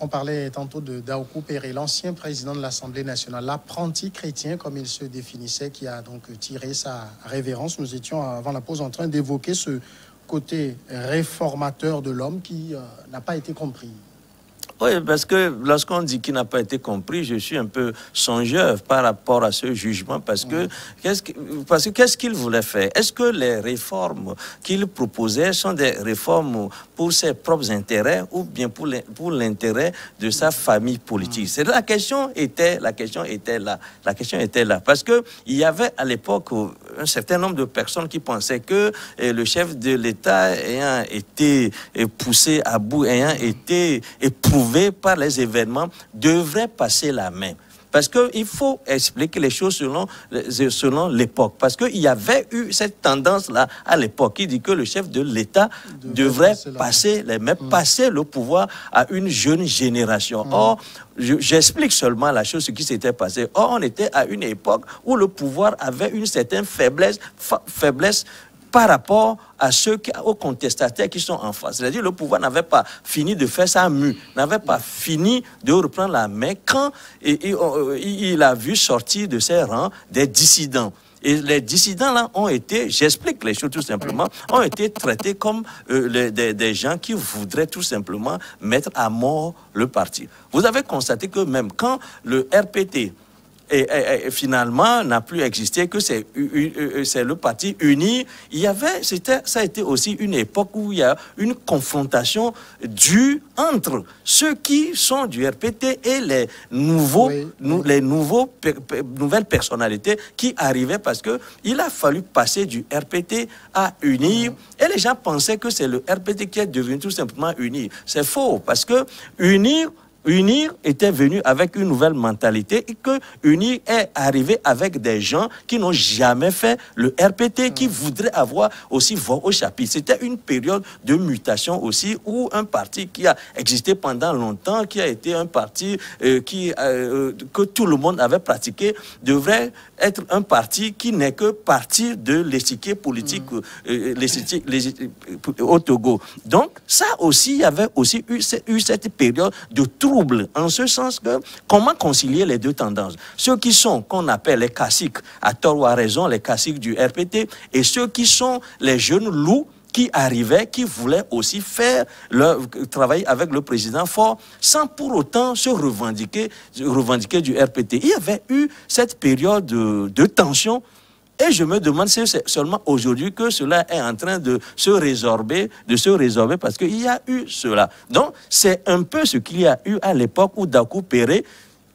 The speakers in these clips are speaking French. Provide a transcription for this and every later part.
On parlait tantôt de Daoukou Péré, l'ancien président de l'Assemblée nationale, l'apprenti chrétien, comme il se définissait, qui a donc tiré sa révérence. Nous étions, avant la pause, en train d'évoquer ce côté réformateur de l'homme qui n'a pas été compris. Oui, parce que lorsqu'on dit qu'il n'a pas été compris, je suis un peu songeur par rapport à ce jugement, parce que qu'est-ce qu'il voulait faire? Est-ce que les réformes qu'il proposait sont des réformes pour ses propres intérêts ou bien pour l'intérêt de sa famille politique? C'est la question était là. La question était là, parce que il y avait à l'époque un certain nombre de personnes qui pensaient que le chef de l'État ayant été poussé à bout, ayant été éprouvé par les événements, devrait passer la main. Parce qu'il faut expliquer les choses selon l'époque. Parce qu'il y avait eu cette tendance-là à l'époque qui dit que le chef de l'État devrait passer le pouvoir à une jeune génération. Or, j'explique seulement la chose, ce qui s'était passé. Or, on était à une époque où le pouvoir avait une certaine faiblesse par rapport à aux contestataires qui sont en face. C'est-à-dire le pouvoir n'avait pas fini de faire sa mue, n'avait pas fini de reprendre la main quand il a vu sortir de ses rangs des dissidents. Et les dissidents-là ont été, j'explique les choses tout simplement, ont été traités comme des gens qui voudraient tout simplement mettre à mort le parti. Vous avez constaté que même quand le RPT et finalement n'a plus existé, que c'est le parti uni. Ça a été aussi une époque où il y a une confrontation entre ceux qui sont du RPT et les nouvelles personnalités qui arrivaient, parce que il a fallu passer du RPT à unir, et les gens pensaient que c'est le RPT qui est devenu tout simplement unir. C'est faux, parce que Unir était venu avec une nouvelle mentalité et que Unir est arrivé avec des gens qui n'ont jamais fait le RPT, qui voudraient avoir aussi voix au chapitre. C'était une période de mutation aussi, où un parti qui a existé pendant longtemps, qui a été un parti que tout le monde avait pratiqué, devrait être un parti qui n'est que parti de l'échiquier politique au Togo. Donc, ça aussi, il y avait aussi eu cette période de trouble, en ce sens que comment concilier les deux tendances? Ceux qui sont, qu'on appelle les caciques, à tort ou à raison, les caciques du RPT, et ceux qui sont les jeunes loups qui arrivaient, qui voulaient aussi travailler avec le président fort, sans pour autant se revendiquer du RPT. Il y avait eu cette période de tension. Et je me demande si c'est seulement aujourd'hui que cela est en train de se résorber, parce qu'il y a eu cela. Donc, c'est un peu ce qu'il y a eu à l'époque où Daoukou Péré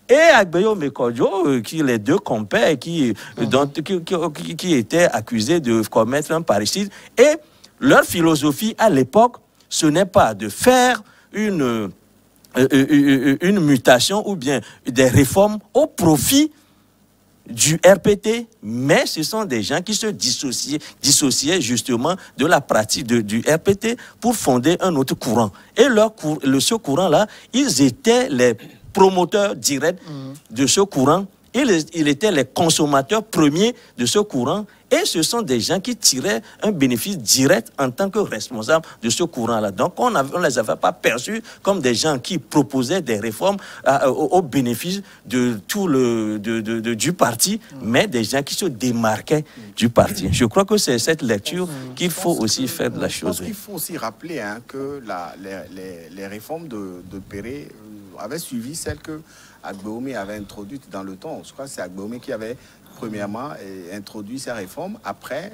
et Agbeyo Mekodjo, qui les deux compères, qui étaient accusés de commettre un parricide, et leur philosophie à l'époque, ce n'est pas de faire une mutation ou bien des réformes au profit du RPT, mais ce sont des gens qui se dissociaient justement de la pratique du RPT pour fonder un autre courant. Et ce courant-là, ils étaient les promoteurs directs de ce courant. Ils étaient les consommateurs premiers de ce courant, et ce sont des gens qui tiraient un bénéfice direct en tant que responsables de ce courant-là. Donc, on ne les avait pas perçus comme des gens qui proposaient des réformes au bénéfice de du parti, mais des gens qui se démarquaient du parti. Je crois que c'est cette lecture qu'il faut aussi faire de la chose. Il faut aussi rappeler que les réformes de Péré avaient suivi celles que Agbeoumé avait introduites dans le temps. Je crois que c'est Agbeoumé qui avait premièrement introduit ces réformes. Après,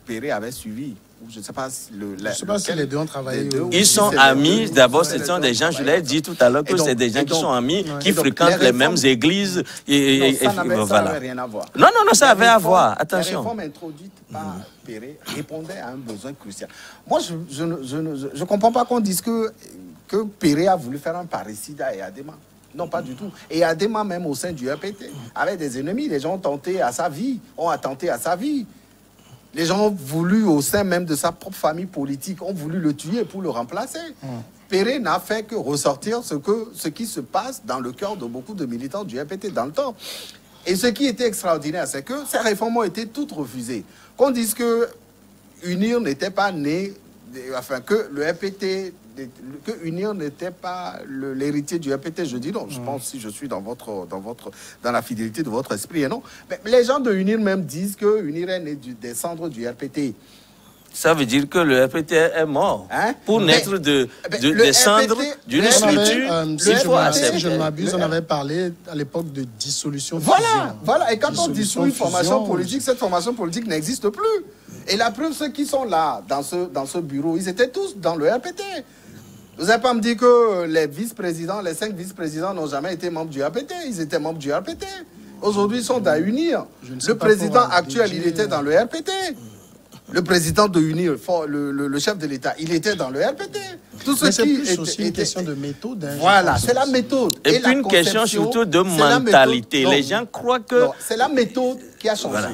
Péré avait suivi. Je ne sais pas si les deux ont travaillé. Ils sont amis. D'abord, ce sont des gens, je l'ai dit tout à l'heure, que c'est des gens qui sont amis, qui fréquentent les mêmes églises. Ça n'avait rien à voir. Non, ça avait à voir. Attention. Les réformes introduites par Péré répondaient à un besoin crucial. Moi, je ne comprends pas qu'on dise que Péré a voulu faire un parricide à Eyadema. Non, pas du tout. Et Eyadema, même au sein du RPT, avait des ennemis. Les gens ont attenté à sa vie. Les gens ont voulu, au sein même de sa propre famille politique, ont voulu le tuer pour le remplacer. Péré n'a fait que ressortir ce qui se passe dans le cœur de beaucoup de militants du RPT dans le temps. Et ce qui était extraordinaire, c'est que ces réformes ont été toutes refusées. Qu'on dise que Unir n'était pas né, que le RPT UNIR n'était pas l'héritier du RPT. Je dis non. Je pense, si je suis dans la fidélité de votre esprit, et non. Mais les gens de UNIR même disent que UNIR est né des cendres du RPT. Ça veut dire que le RPT est mort. Hein? Pour naître des cendres d'une structure. Si je ne m'abuse, on avait parlé à l'époque de dissolution. Voilà. Et quand on dissout une formation politique, cette formation politique n'existe plus. Et la preuve, ceux qui sont là, dans ce bureau, ils étaient tous dans le RPT. Vous n'allez pas me dire que les vice-présidents, les 5 vice-présidents n'ont jamais été membres du RPT. Ils étaient membres du RPT. Aujourd'hui, ils sont à UNIR. Le président actuel, il était dans le RPT. Le président de UNIR, le chef de l'État, il était dans le RPT. C'est plus aussi une question de méthode. Hein, voilà, c'est la méthode. Et puis une question surtout de mentalité. Les gens croient que... C'est la méthode qui a changé. Voilà.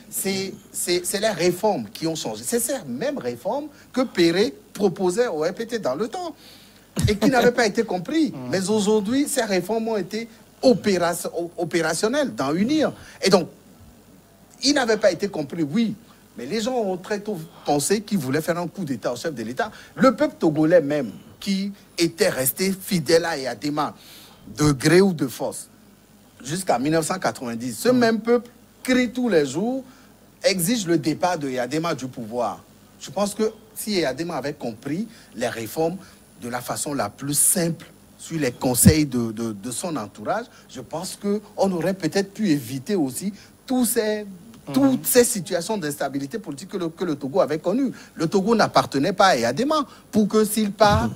C'est les réformes qui ont changé. C'est ces mêmes réformes que Péré proposait au RPT dans le temps et qui n'avaient pas été compris. Mais aujourd'hui, ces réformes ont été opérationnelles dans UNIR. Et donc, ils n'avaient pas été compris, oui. Mais les gens ont très tôt pensé qu'ils voulaient faire un coup d'État au chef de l'État. Le peuple togolais même, qui était resté fidèle à Eyadema, de gré ou de force, jusqu'à 1990, ce même peuple crie tous les jours, exige le départ de Eyadema du pouvoir. Je pense que si Eyadema avait compris les réformes de la façon la plus simple, sur les conseils de son entourage, je pense qu'on aurait peut-être pu éviter aussi toutes ces situations d'instabilité politique que le Togo avait connues. Le Togo n'appartenait pas à Eyadema. Pour que s'il part,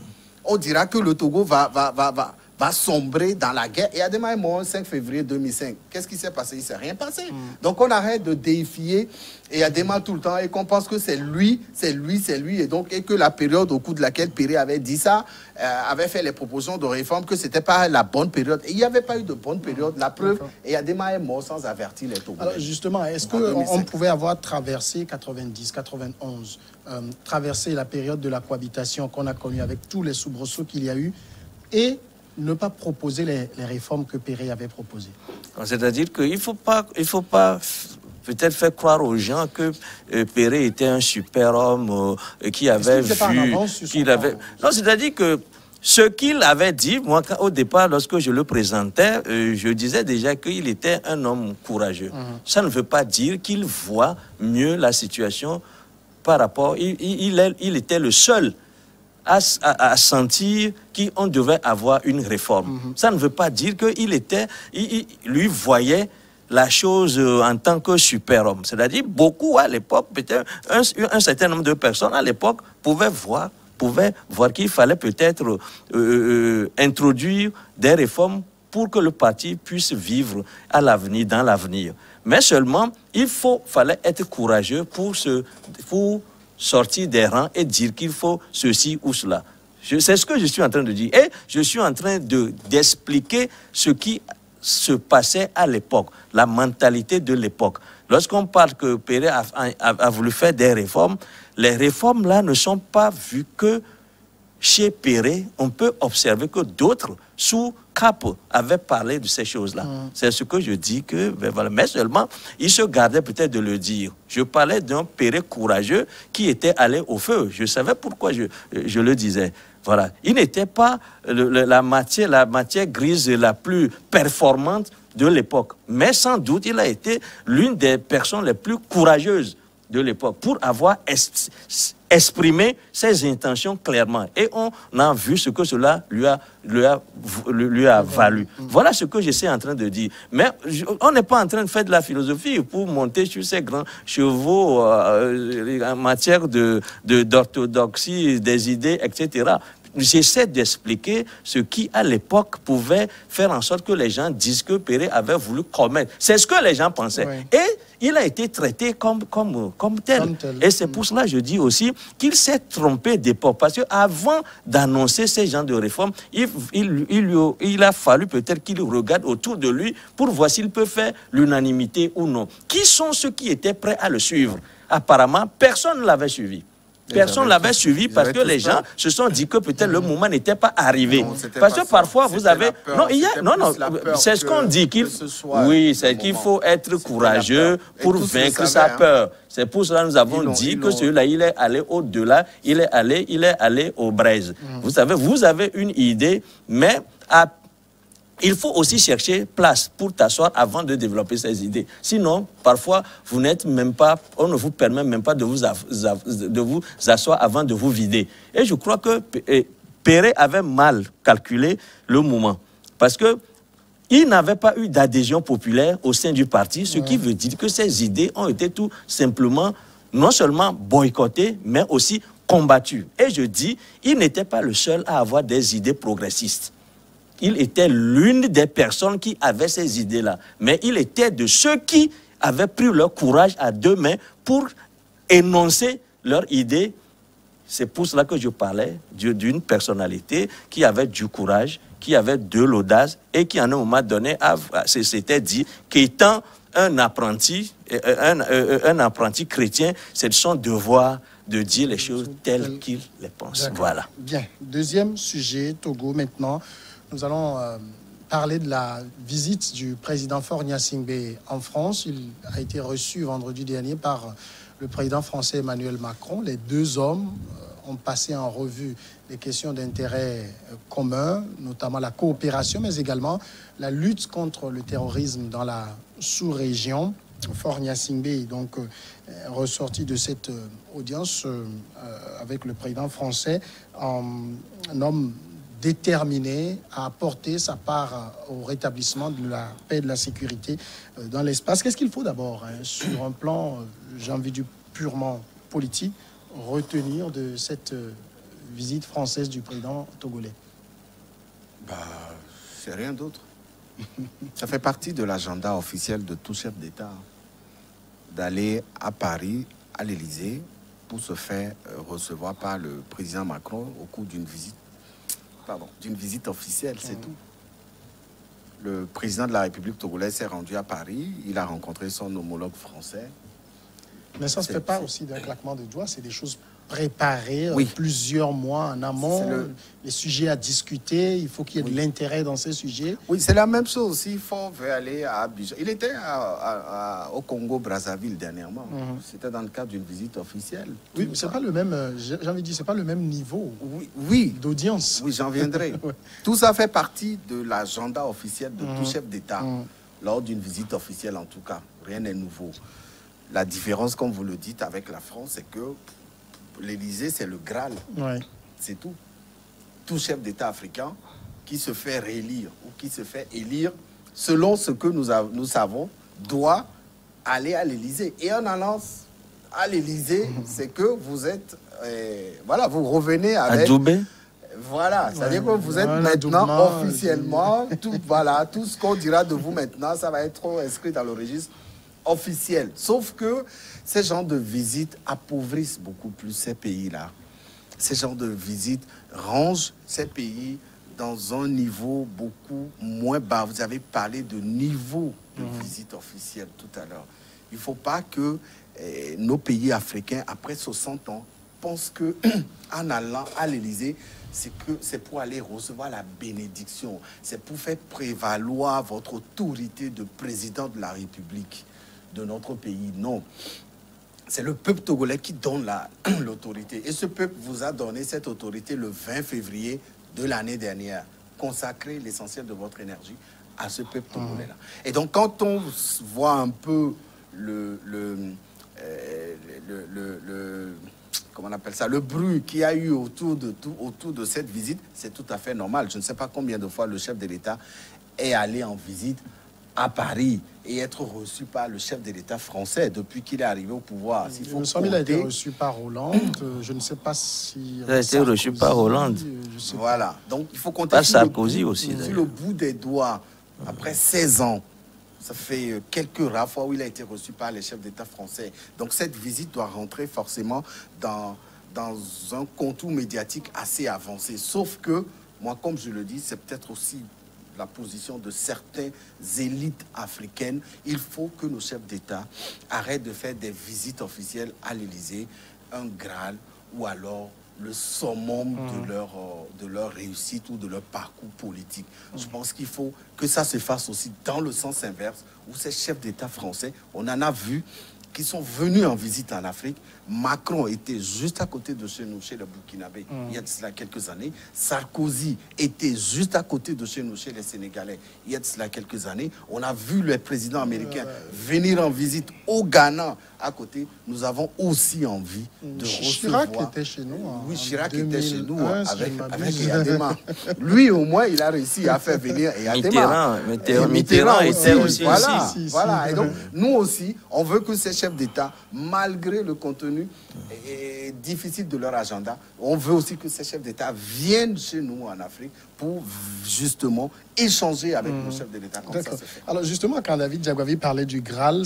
on dira que le Togo va sombrer dans la guerre. Eyadema est mort le 5 février 2005. Qu'est-ce qui s'est passé? Il ne s'est rien passé. Donc on arrête de déifier Eyadema tout le temps et qu'on pense que c'est lui, et que la période au cours de laquelle Péré avait dit ça, avait fait les propositions de réforme, que ce n'était pas la bonne période. Et il n'y avait pas eu de bonne période. La preuve, Eyadema est mort sans avertir les Togolais. Alors justement, est-ce qu'on pouvait avoir traversé 90, 91, traversé la période de la cohabitation qu'on a connue avec tous les soubresauts qu'il y a eu et ne pas proposer les réformes que Péré avait proposées? C'est-à-dire qu'il ne faut pas peut-être faire croire aux gens que Péré était un super-homme qui avait vu... Non, c'est-à-dire que ce qu'il avait dit, moi, au départ, lorsque je le présentais, je disais déjà qu'il était un homme courageux. Ça ne veut pas dire qu'il voit mieux la situation par rapport... Il était le seul à sentir qu'on devait avoir une réforme. Ça ne veut pas dire qu'il lui voyait la chose en tant que super-homme. C'est-à-dire, beaucoup à l'époque, peut-être un certain nombre de personnes à l'époque pouvaient voir qu'il fallait peut-être introduire des réformes pour que le parti puisse vivre à l'avenir, dans l'avenir. Mais seulement, fallait être courageux pour sortir des rangs et dire qu'il faut ceci ou cela. C'est ce que je suis en train de dire. Et je suis en train d'expliquer ce qui se passait à l'époque, la mentalité de l'époque. Lorsqu'on parle que Péré a voulu faire des réformes, les réformes là ne sont pas vues que chez Péré. On peut observer que d'autres, sous Cap, avaient parlé de ces choses-là. C'est ce que je dis que, voilà. Mais seulement, il se gardait peut-être de le dire. Je parlais d'un Péré courageux qui était allé au feu. Je savais pourquoi je le disais. Voilà. Il n'était pas la matière grise la plus performante de l'époque. Mais sans doute, il a été l'une des personnes les plus courageuses de l'époque pour avoir exprimé ses intentions clairement. Et on a vu ce que cela lui a valu. Voilà ce que j'essaie en train de dire. Mais on n'est pas en train de faire de la philosophie pour monter sur ces grands chevaux en matière d'orthodoxie, des idées, etc. J'essaie d'expliquer ce qui, à l'époque, pouvait faire en sorte que les gens disent que Péré avait voulu commettre. C'est ce que les gens pensaient. Oui. Et il a été traité comme tel. Et c'est pour cela que je dis aussi qu'il s'est trompé d'époque. Parce qu'avant d'annoncer ces genres de réformes, il a fallu peut-être qu'il regarde autour de lui pour voir s'il peut faire l'unanimité ou non. Qui sont ceux qui étaient prêts à le suivre? Apparemment, personne ne l'avait suivi. Personne ne l'avait suivi parce que les gens se sont dit que peut-être le moment n'était pas arrivé. Parce que parfois, vous avez... Non, c'est ce qu'on dit. Oui, c'est qu'il faut être courageux pour vaincre sa peur. C'est pour cela que nous avons dit que celui-là, il est allé au-delà, il est allé aux braises. Vous savez, vous avez une idée, mais il faut aussi chercher place pour t'asseoir avant de développer ces idées. Sinon, parfois, vous n'êtes même pas, on ne vous permet même pas de vous asseoir avant de vous vider. Et je crois que Péré avait mal calculé le moment. Parce que il n'avait pas eu d'adhésion populaire au sein du parti, ce qui veut dire que ces idées ont été tout simplement, non seulement boycottées, mais aussi combattues. Et je dis, il n'était pas le seul à avoir des idées progressistes. Il était l'une des personnes qui avait ces idées-là. Mais il était de ceux qui avaient pris leur courage à deux mains pour énoncer leurs idées. C'est pour cela que je parlais d'une personnalité qui avait du courage, qui avait de l'audace et qui, à un moment donné, s'était dit qu'étant un apprenti chrétien, c'est son devoir de dire les choses telles qu'il les pense. Voilà. Bien. Deuxième sujet, Togo, maintenant. Nous allons parler de la visite du président Faure Gnassingbé en France. Il a été reçu vendredi dernier par le président français Emmanuel Macron. Les deux hommes ont passé en revue les questions d'intérêt commun, notamment la coopération, mais également la lutte contre le terrorisme dans la sous-région. Faure Gnassingbé est donc ressorti de cette audience avec le président français en homme déterminé à apporter sa part au rétablissement de la paix et de la sécurité dans l'espace. Qu'est-ce qu'il faut d'abord, sur un plan, j'ai envie de dire, purement politique, retenir de cette visite française du président togolais? C'est rien d'autre. Ça fait partie de l'agenda officiel de tout chef d'État d'aller à Paris, à l'Élysée, pour se faire recevoir par le président Macron au cours d'une visite officielle, c'est tout. Le président de la République togolaise s'est rendu à Paris, il a rencontré son homologue français. Mais ça ne se fait pas aussi d'un claquement de doigts, c'est des choses préparées plusieurs mois en amont, les sujets à discuter, il faut qu'il y ait de l'intérêt dans ces sujets. Oui, c'est la même chose aussi, Faure veut aller à Abidjan. Il était au Congo-Brazzaville dernièrement, c'était dans le cadre d'une visite officielle. Oui, mais c'est pas le même, j'ai envie de dire, c'est pas le même niveau d'audience. Oui, j'en viendrai. Tout ça fait partie de l'agenda officiel de tout chef d'État, lors d'une visite officielle en tout cas, rien n'est nouveau. La différence, comme vous le dites, avec la France, c'est que l'Élysée, c'est le Graal. C'est tout. Tout chef d'État africain qui se fait réélire ou qui se fait élire, selon ce que nous savons, doit aller à l'Élysée. Et en allant à l'Élysée, c'est que vous êtes... voilà, vous revenez avec... À Djoubé. Voilà, c'est-à-dire que vous êtes maintenant officiellement... Tout ce qu'on dira de vous maintenant, ça va être inscrit dans le registre officiel. Sauf que ces genres de visites appauvrissent beaucoup plus ces pays-là. Ces genres de visites rangent ces pays dans un niveau beaucoup moins bas. Vous avez parlé de niveau de visite officielle tout à l'heure. Il ne faut pas que nos pays africains, après 60 ans, pensent qu'en allant à l'Élysée, c'est pour aller recevoir la bénédiction. C'est pour faire prévaloir votre autorité de président de la République de notre pays. Non. C'est le peuple togolais qui donne l'autorité. Et ce peuple vous a donné cette autorité le 20 février de l'année dernière. Consacrez l'essentiel de votre énergie à ce peuple togolais-là. Et donc, quand on voit un peu comment on appelle ça, le bruit qu'il y a eu autour de cette visite, c'est tout à fait normal. Je ne sais pas combien de fois le chef de l'État est allé en visite à Paris et être reçu par le chef de l'État français depuis qu'il est arrivé au pouvoir. Il a été reçu par Hollande. Je ne sais pas si... Il a été reçu par Hollande. Voilà. Donc, il faut compter par Sarkozy aussi, sur le bout des doigts. Après 16 ans, ça fait quelques rares fois où il a été reçu par les chefs d'État français. Donc, cette visite doit rentrer forcément dans un contour médiatique assez avancé. Sauf que, moi, comme je le dis, c'est peut-être aussi la position de certaines élites africaines. Il faut que nos chefs d'État arrêtent de faire des visites officielles à l'Élysée, un Graal ou alors le summum de leur réussite ou de leur parcours politique. Je pense qu'il faut que ça se fasse aussi dans le sens inverse, où ces chefs d'État français, on en a vu, qui sont venus en visite en Afrique. Macron était juste à côté de chez nous, chez les Burkinabés, il y a de cela quelques années. Sarkozy était juste à côté de chez nous, chez les Sénégalais, il y a de cela quelques années. On a vu les présidents américains venir en visite au Ghana à côté. Nous avons aussi envie de Chirac recevoir... était chez nous. Oui, Chirac était chez nous avec si Eyadema. Lui, au moins, il a réussi à faire venir Eyadema. Mitterrand était aussi voilà, ici. voilà. Et donc, nous aussi, on veut que ces chefs d'État, malgré le contenu difficile de leur agenda, on veut aussi que ces chefs d'État viennent chez nous en Afrique pour justement échanger avec nos chefs de l'État. Alors justement, quand David Diakwavi parlait du Graal,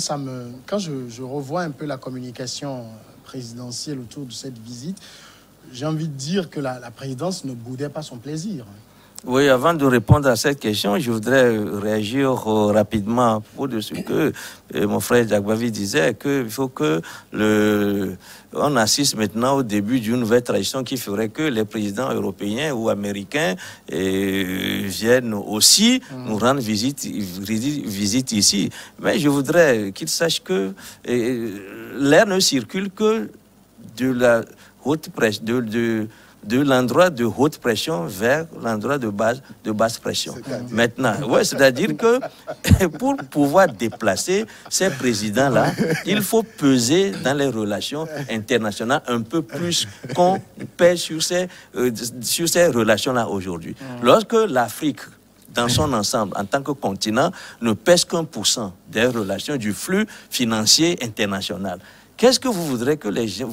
quand je revois un peu la communication présidentielle autour de cette visite, j'ai envie de dire que la présidence ne boudait pas son plaisir. Oui, avant de répondre à cette question, je voudrais réagir rapidement pour de ce que mon frère Diakwavi disait, qu'il faut que on assiste maintenant au début d'une nouvelle tradition qui ferait que les présidents européens ou américains viennent aussi nous rendre visite ici. Mais je voudrais qu'ils sachent que l'air ne circule que de la haute presse, de l'endroit de haute pression vers l'endroit de basse pression. Maintenant, ouais, c'est-à-dire que pour pouvoir déplacer ces présidents-là, il faut peser dans les relations internationales un peu plus qu'on pèse sur ces relations-là aujourd'hui. Lorsque l'Afrique, dans son ensemble, en tant que continent, ne pèse qu'1% des relations du flux financier international, qu'est-ce que vous voudrez que les gens...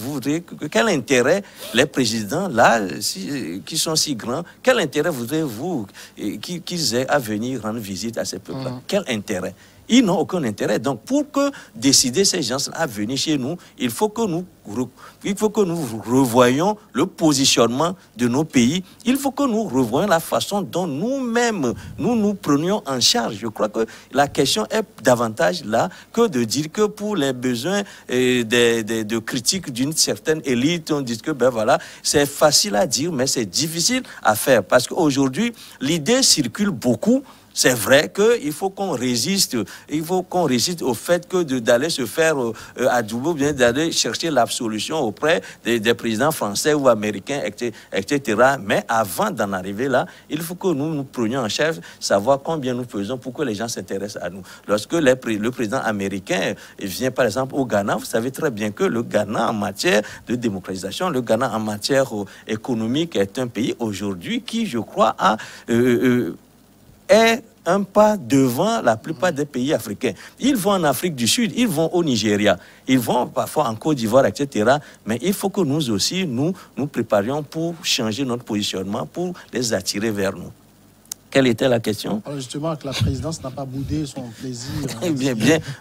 quel intérêt les présidents, là, qui sont si grands, quel intérêt voudrez-vous qu'ils aient à venir rendre visite à ces peuples-là? Quel intérêt? Ils n'ont aucun intérêt. Donc, pour que décider ces gens à venir chez nous, il faut que nous revoyions le positionnement de nos pays. Il faut que nous revoyions la façon dont nous-mêmes, nous prenions en charge. Je crois que la question est davantage là que de dire que pour les besoins de critiques d'une certaine élite, on dit que ben voilà, c'est facile à dire, mais c'est difficile à faire. Parce qu'aujourd'hui, l'idée circule beaucoup. C'est vrai qu'il faut qu'on résiste, au fait que d'aller se faire à Djoubou, bien d'aller chercher l'absolution auprès des présidents français ou américains, etc. Mais avant d'en arriver là, il faut que nous prenions en charge, savoir combien nous faisons pour que les gens s'intéressent à nous. Lorsque le président américain vient par exemple au Ghana, vous savez très bien que le Ghana en matière de démocratisation, le Ghana en matière économique est un pays aujourd'hui qui, je crois, est un pas devant la plupart des pays africains. Ils vont en Afrique du Sud, ils vont au Nigeria, ils vont parfois en Côte d'Ivoire, etc. Mais il faut que nous aussi, nous préparions pour changer notre positionnement, pour les attirer vers nous. Quelle était la question? Alors justement, que la présidence n'a pas boudé son plaisir.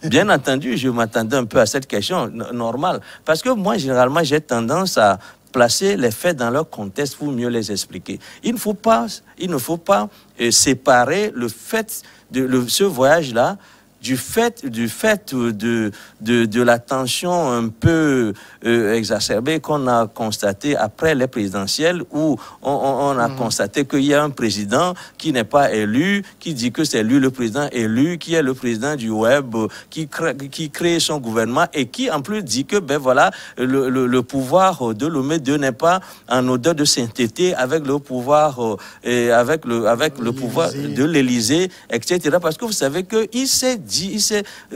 Bien entendu, je m'attendais un peu à cette question normale. Parce que moi, généralement, j'ai tendance à placer les faits dans leur contexte pour mieux les expliquer. Il ne faut pas séparer le fait de ce voyage-là du fait de la tension un peu exacerbée qu'on a constatée après les présidentielles, où on a constaté qu'il y a un président qui n'est pas élu, qui dit que c'est lui le président élu, qui est le président du web, qui crée son gouvernement et qui en plus dit que ben voilà, le pouvoir de Lomé II n'est pas en odeur de sainteté avec le pouvoir avec le pouvoir de l'Élysée, etc. Parce que vous savez qu'il s'est dit,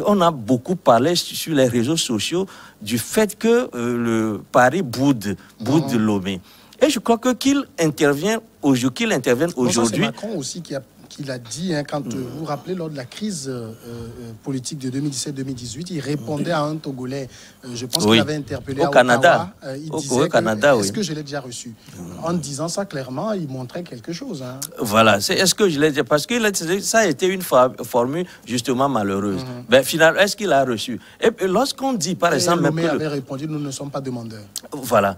on a beaucoup parlé sur les réseaux sociaux du fait que le Paris boude Lomé. Et je crois qu'il intervient aujourd'hui. C'est Macron aussi qui l'a dit, hein, quand vous vous rappelez, lors de la crise politique de 2017-2018, il répondait à un Togolais, je pense qu'il avait interpellé au Canada. Il disait est-ce que je l'ai déjà reçu? En disant ça clairement, il montrait quelque chose. Hein. Voilà, est-ce que je l'ai déjà... Parce que ça a été une formule justement malheureuse. Ben, finalement, est-ce qu'il a reçu? Et lorsqu'on dit, par exemple... Lomé avait répondu, nous ne sommes pas demandeurs. Voilà.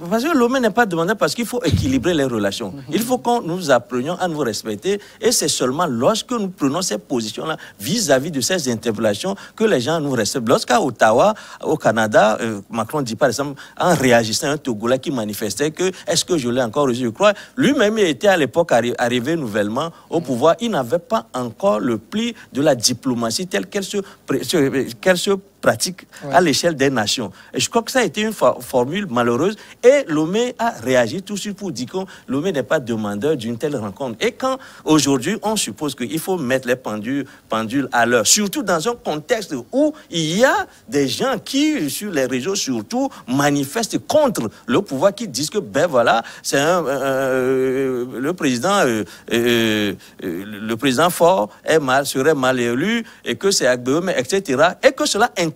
Parce que Lomé n'est pas demandé parce qu'il faut équilibrer les relations. Il faut que nous apprenions à nous respecter. Et c'est seulement lorsque nous prenons ces positions-là vis-à-vis de ces interpellations que les gens nous respectent. Lorsqu'à Ottawa, au Canada, Macron dit par exemple, en réagissant à un Togolais qui manifestait que, est-ce que je l'ai encore reçu? Je crois, lui-même il était à l'époque arrivé nouvellement au pouvoir. Il n'avait pas encore le pli de la diplomatie telle qu'elle se pratique à l'échelle des nations. Et je crois que ça a été une formule malheureuse. Et Lomé a réagi tout de suite pour dire que Lomé n'est pas demandeur d'une telle rencontre. Et quand aujourd'hui on suppose qu'il faut mettre les pendules à l'heure, surtout dans un contexte où il y a des gens qui, sur les réseaux surtout, manifestent contre le pouvoir, qui disent que ben voilà, c'est le président fort serait mal élu et que c'est Agbeome, etc. Et que cela interviennent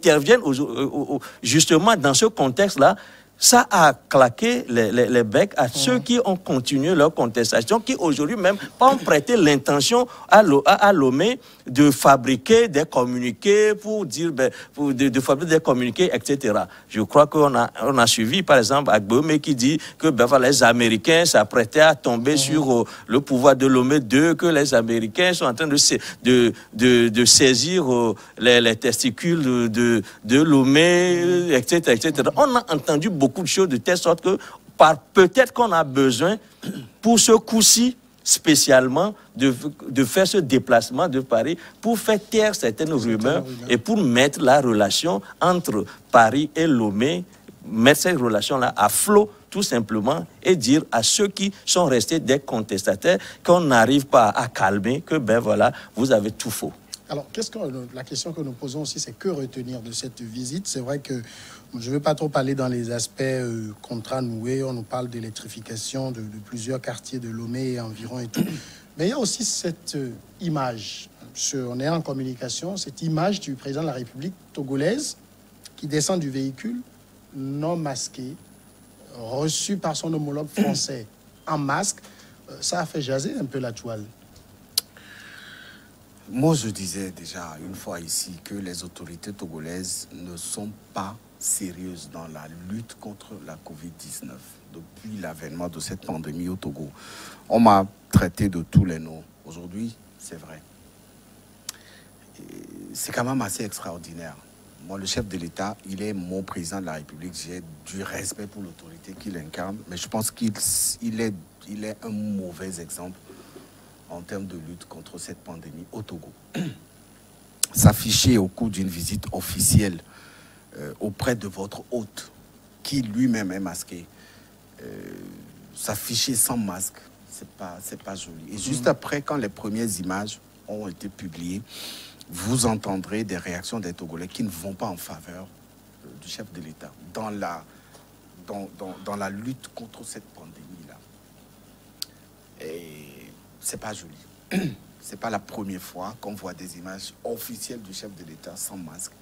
justement dans ce contexte-là, ça a claqué les becs à ceux qui ont continué leur contestation, qui aujourd'hui même ont prêté l'intention à Lomé de fabriquer des communiqués pour dire, de fabriquer des communiqués, etc. Je crois qu'on a suivi, par exemple, Agbeome qui dit que les Américains s'apprêtaient à tomber sur le pouvoir de Lomé II, que les Américains sont en train de saisir les testicules de Lomé, etc., etc. On a entendu beaucoup de choses de telle sorte que peut-être qu'on a besoin pour ce coup-ci spécialement de faire ce déplacement de Paris pour faire taire certaines rumeurs et pour mettre la relation entre Paris et Lomé, mettre cette relation-là à flot tout simplement et dire à ceux qui sont restés des contestataires qu'on n'arrive pas à calmer, que ben voilà, vous avez tout faux. Alors, la question que nous posons aussi, c'est que retenir de cette visite? C'est vrai que je ne veux pas trop parler dans les aspects contrats noués. On nous parle d'électrification de plusieurs quartiers de Lomé et environ et tout. Mais il y a aussi cette image, on est en communication, cette image du président de la République togolaise qui descend du véhicule non masqué, reçu par son homologue français en masque. Ça a fait jaser un peu la toile. Moi, je disais déjà une fois ici que les autorités togolaises ne sont pas sérieuses dans la lutte contre la Covid-19 depuis l'avènement de cette pandémie au Togo. On m'a traité de tous les noms. Aujourd'hui, c'est vrai. C'est quand même assez extraordinaire. Moi, le chef de l'État, il est mon président de la République. J'ai du respect pour l'autorité qu'il incarne, mais je pense qu'il est un mauvais exemple en termes de lutte contre cette pandémie au Togo. S'afficher au cours d'une visite officielle auprès de votre hôte, qui lui-même est masqué, s'afficher sans masque, c'est pas joli. Et juste après, quand les premières images ont été publiées, vous entendrez des réactions des Togolais qui ne vont pas en faveur du chef de l'État dans la lutte contre cette pandémie-là. Et c'est pas joli. C'est pas la première fois qu'on voit des images officielles du chef de l'État sans masque.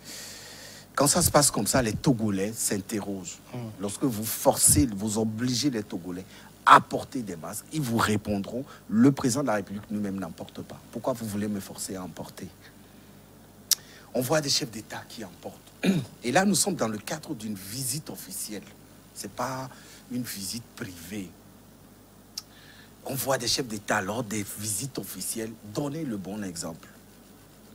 Quand ça se passe comme ça, les Togolais s'interrogent. Lorsque vous forcez, vous obligez les Togolais à porter des masques, ils vous répondront, le président de la République lui-même n'en porte pas. Pourquoi vous voulez me forcer à en porter? On voit des chefs d'État qui en portent. Et là, nous sommes dans le cadre d'une visite officielle. Ce n'est pas une visite privée. On voit des chefs d'État lors des visites officielles donner le bon exemple.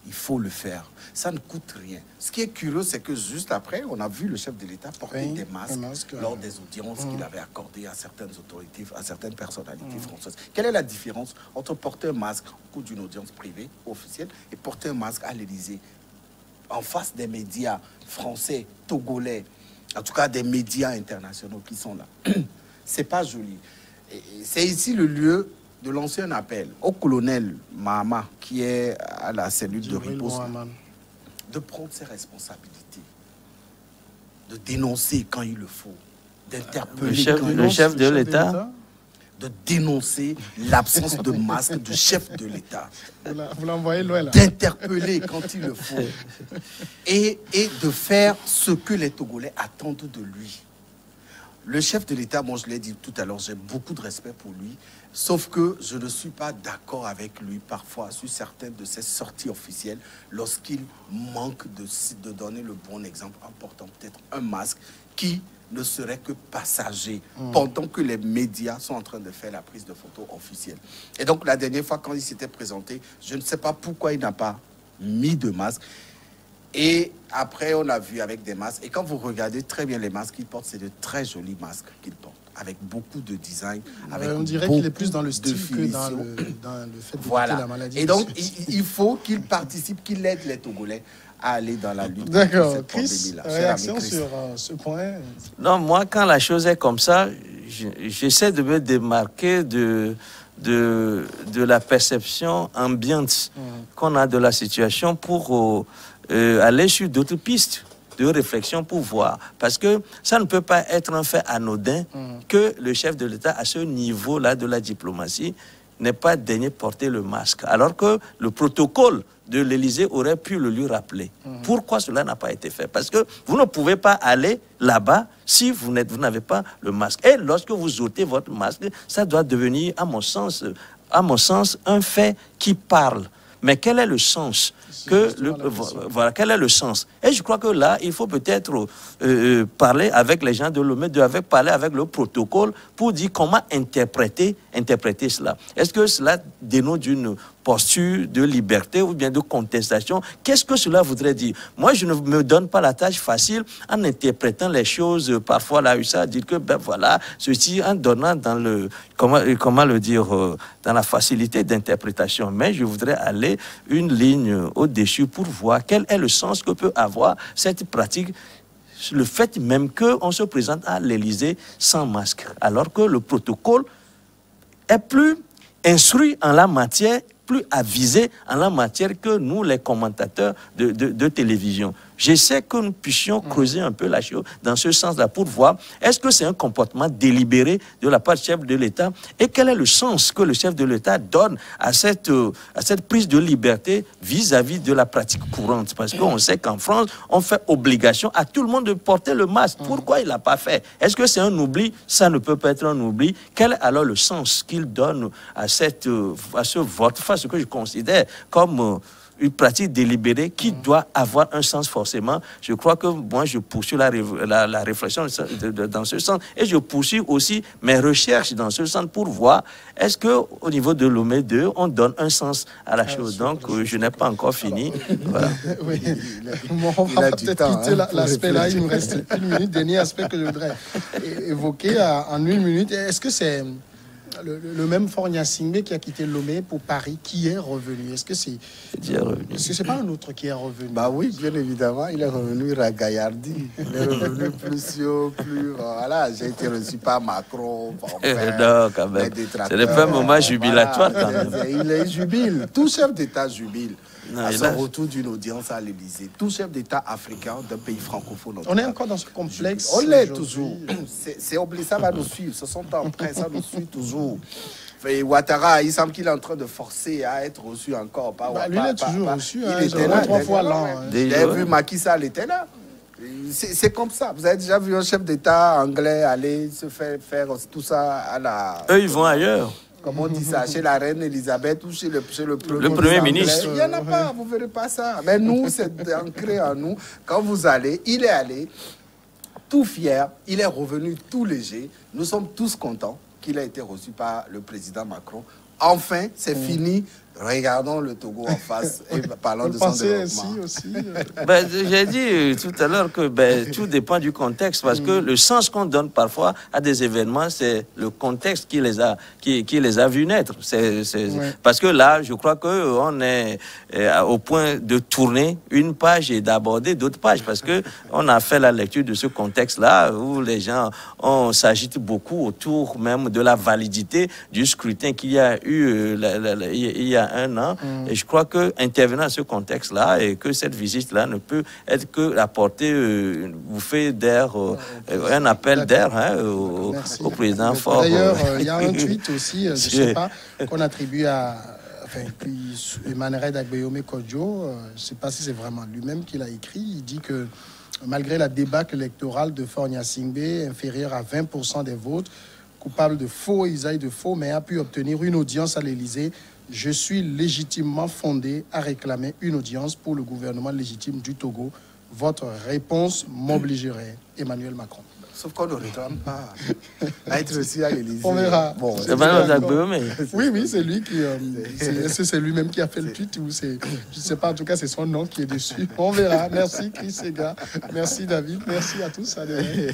Il faut le faire. Ça ne coûte rien. Ce qui est curieux, c'est que juste après, on a vu le chef de l'État porter des masques lors des audiences qu'il avait accordées à certaines autorités, à certaines personnalités françaises. Quelle est la différence entre porter un masque au cours d'une audience privée officielle et porter un masque à l'Élysée, en face des médias français, togolais, en tout cas des médias internationaux qui sont là? C'est pas joli. C'est ici le lieu de lancer un appel au colonel Mahama, qui est à la cellule de riposte, de prendre ses responsabilités, de dénoncer quand il le faut, d'interpeller le chef de l'État, de dénoncer l'absence de masque du chef de l'État, vous l'envoyez loin là, d'interpeller quand il le faut, et de faire ce que les Togolais attendent de lui. Le chef de l'État, moi je l'ai dit tout à l'heure, j'ai beaucoup de respect pour lui, sauf que je ne suis pas d'accord avec lui parfois sur certaines de ses sorties officielles lorsqu'il manque de donner le bon exemple en portant peut-être un masque qui ne serait que passager pendant que les médias sont en train de faire la prise de photos officielle. Et donc, la dernière fois, quand il s'était présenté, je ne sais pas pourquoi il n'a pas mis de masque. Et après, on a vu avec des masques. Et quand vous regardez très bien les masques qu'il porte, c'est de très jolis masques qu'il porte, avec beaucoup de design. Avec on dirait qu'il est plus dans le style que dans le fait de voilà. la maladie. Et donc, il faut qu'il participe, qu'il aide les Togolais à aller dans la lutte. D'accord. Chris, réaction sur ce point? Non, moi, quand la chose est comme ça, j'essaie de me démarquer de la perception ambiante qu'on a de la situation pour aller sur d'autres pistes de réflexion pour voir. Parce que ça ne peut pas être un fait anodin que le chef de l'État, à ce niveau-là de la diplomatie, n'ait pas daigné porter le masque. Alors que le protocole de l'Élysée aurait pu le lui rappeler. Pourquoi cela n'a pas été fait? Parce que vous ne pouvez pas aller là-bas si vous n'avez pas le masque. Et lorsque vous ôtez votre masque, ça doit devenir, à mon sens, un fait qui parle. Mais quel est le sens voilà, quel est le sens? Et je crois que là, il faut peut-être parler avec les gens de l'OME, parler avec le protocole pour dire comment interpréter cela. Est-ce que cela dénote d'une posture de liberté ou bien de contestation? Qu'est-ce que cela voudrait dire? Moi, je ne me donne pas la tâche facile en interprétant les choses, parfois là, ça, dire que, ben voilà, ceci en donnant dans le, comment le dire, dans la facilité d'interprétation. Mais je voudrais aller une ligne au-dessus pour voir quel est le sens que peut avoir cette pratique, le fait même qu'on se présente à l'Élysée sans masque, alors que le protocole est plus instruit en la matière, plus avisé en la matière que nous, les commentateurs de télévision. J'essaie que nous puissions creuser un peu la chose dans ce sens-là pour voir est-ce que c'est un comportement délibéré de la part du chef de l'État et quel est le sens que le chef de l'État donne à cette prise de liberté vis-à-vis de la pratique courante. Parce qu'on sait qu'en France, on fait obligation à tout le monde de porter le masque. Pourquoi il ne l'a pas fait? Est-ce que c'est un oubli? Ça ne peut pas être un oubli. Quel est alors le sens qu'il donne à ce vote, enfin, ce que je considère comme une pratique délibérée qui doit avoir un sens forcément. Je crois que moi, je poursuis la réflexion dans ce sens et je poursuis aussi mes recherches dans ce sens pour voir est-ce qu'au niveau de l'OME 2, on donne un sens à la chose. Donc, je n'ai pas encore fini. Voilà. Oui. Bon, on va peut-être quitter l'aspect là. Il nous reste une minute. Dernier aspect que je voudrais évoquer en une minute. Est-ce que c'est le même Faure Gnassingbé qui a quitté Lomé pour Paris, qui est revenu? Est-ce que c'est pas un autre qui est revenu? Bah oui, bien évidemment, il est revenu Ragaillardi. Il est revenu plus voilà, j'ai été reçu par Macron. Non, quand même. Ce n'est pas un moment jubilatoire, voilà, quand même. Il est jubile. Tout chef d'État jubile. Non, à son retour d'une audience à l'Élysée. Tout chef d'État africain d'un pays francophone. On est encore dans ce complexe. On l'est toujours. C'est obligé, ça va nous suivre. 60 ans après, ça nous suit toujours. Et Ouattara, il semble qu'il est en train de forcer à être reçu encore. Lui, il est toujours reçu. Il était là 3 fois l'an. J'ai vu Macky Sall était là. C'est comme ça. Vous avez déjà vu un chef d'État anglais aller se faire tout ça à la... Eux, ils vont ailleurs. Comment on dit ça, chez la reine Elisabeth ou chez le premier ministre. Il n'y en a pas, vous ne verrez pas ça. Mais nous, c'est ancré en nous. Quand vous allez, il est allé tout fier, il est revenu tout léger. Nous sommes tous contents qu'il ait été reçu par le président Macron. Enfin, c'est fini. Regardons le Togo en face et parlons de son développement. Aussi, J'ai dit tout à l'heure que tout dépend du contexte parce que le sens qu'on donne parfois à des événements, c'est le contexte qui les a vus naître. Parce que là, je crois qu'on est au point de tourner une page et d'aborder d'autres pages parce qu'on a fait la lecture de ce contexte-là où les gens s'agitent beaucoup autour même de la validité du scrutin qu'il y a eu il y a 1 an. Et je crois qu'intervenant à ce contexte-là et que cette visite-là ne peut être que apporter une bouffée d'air, un appel d'air au président Faure. D'ailleurs, il y a un tweet aussi, je ne sais pas, qu'on attribue à Emmanuel Dagbeyome Kodjo. Je ne sais pas si c'est vraiment lui-même qui l'a écrit. Il dit que malgré la débâcle électorale de Faure Gnassingbé, inférieure à 20% des votes, coupable de faux et usage de faux, mais a pu obtenir une audience à l'Élysée. Je suis légitimement fondé à réclamer une audience pour le gouvernement légitime du Togo. Votre réponse m'obligerait, Emmanuel Macron. Sauf qu'on ne réclame pas à être aussi à l'Élysée. On verra. Bon, C'est Emmanuel Agbéomé. Oui, c'est lui qui... est-ce que c'est lui-même qui a fait le tweet ou c'est... Je ne sais pas, en tout cas, c'est son nom qui est dessus. On verra. Merci, Chris Sega. Merci, David. Merci à tous. À demain.